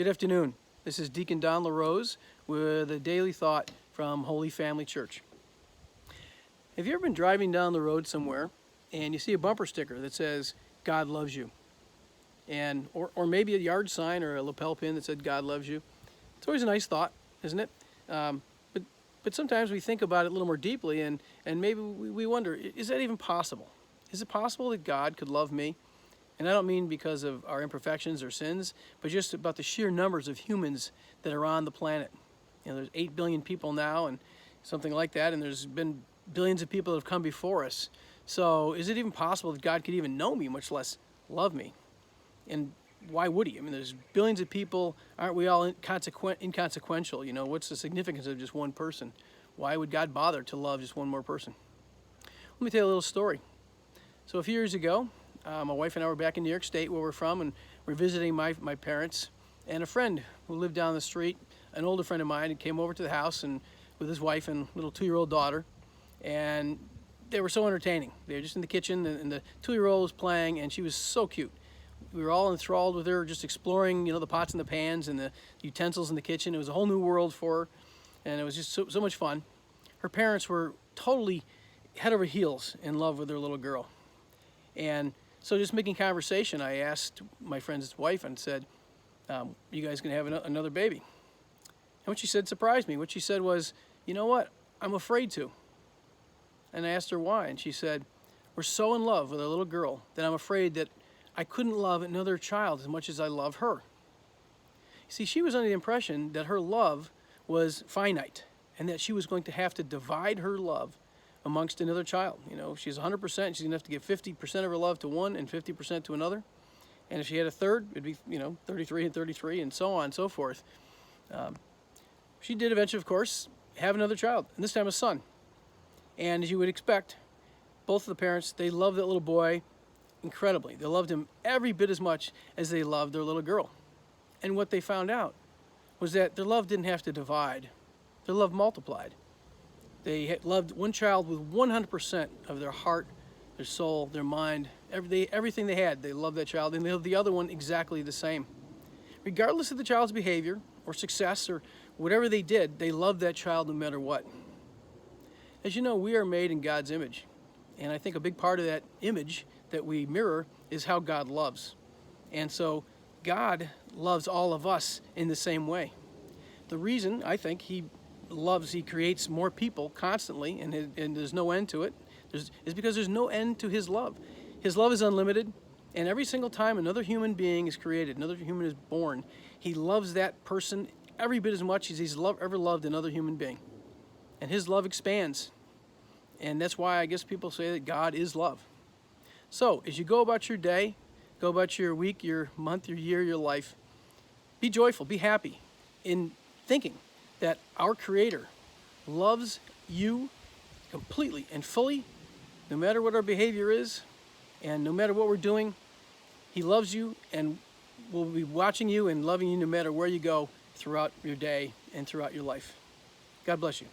Good afternoon. This is Deacon Don LaRose with a daily thought from Holy Family Church. Have you ever been driving down the road somewhere and you see a bumper sticker that says, God loves you? Or maybe a yard sign or a lapel pin that said, God loves you. It's always a nice thought, isn't it? But sometimes we think about it a little more deeply and maybe we wonder, is that even possible? Is it possible that God could love me? And I don't mean because of our imperfections or sins, but just about the sheer numbers of humans that are on the planet. You know, there's 8 billion people now and something like that, and there's been billions of people that have come before us. So is it even possible that God could even know me, much less love me? And why would he? I mean, there's billions of people. Aren't we all inconsequential? You know, what's the significance of just one person? Why would God bother to love just one more person? Let me tell you a little story. So a few years ago, my wife and I were back in New York State, where we're from, and we're visiting my parents. And a friend who lived down the street, an older friend of mine, came over to the house and with his wife and little 2-year-old daughter. And they were so entertaining. They were just in the kitchen, and the 2-year-old was playing, and she was so cute. We were all enthralled with her, just exploring, you know, the pots and the pans and the utensils in the kitchen. It was a whole new world for her, and it was just so much fun. Her parents were totally head over heels in love with their little girl. And so just making conversation, I asked my friend's wife and said, you guys going to have another baby? And what she said surprised me. What she said was, you know what, I'm afraid to. And I asked her why, and she said, we're so in love with our little girl that I'm afraid that I couldn't love another child as much as I love her. You see, she was under the impression that her love was finite and that she was going to have to divide her love amongst another child. You know, she's 100%, she's going to have to give 50% of her love to one and 50% to another. And if she had a third, it'd be, 33 and 33 and so on and so forth. She did eventually, of course, have another child, and this time a son. And as you would expect, both of the parents, they loved that little boy incredibly. They loved him every bit as much as they loved their little girl. And what they found out was that their love didn't have to divide. Their love multiplied. They loved one child with 100% of their heart, their soul, their mind, everything they had. They loved that child, and they loved the other one exactly the same. Regardless of the child's behavior or success or whatever they did, they loved that child no matter what. As you know, we are made in God's image. And I think a big part of that image that we mirror is how God loves. And so God loves all of us in the same way. The reason I think he creates more people constantly, and there's no end to it, is because there's no end to his love. His love is unlimited, and every single time another human being is created, another human is born, he loves that person every bit as much as he's ever loved another human being. And his love expands. And that's why I guess people say that God is love. So as you go about your day, go about your week, your month, your year, your life, be joyful, be happy in thinking that our Creator loves you completely and fully, no matter what our behavior is, and no matter what we're doing. He loves you and will be watching you and loving you no matter where you go throughout your day and throughout your life. God bless you.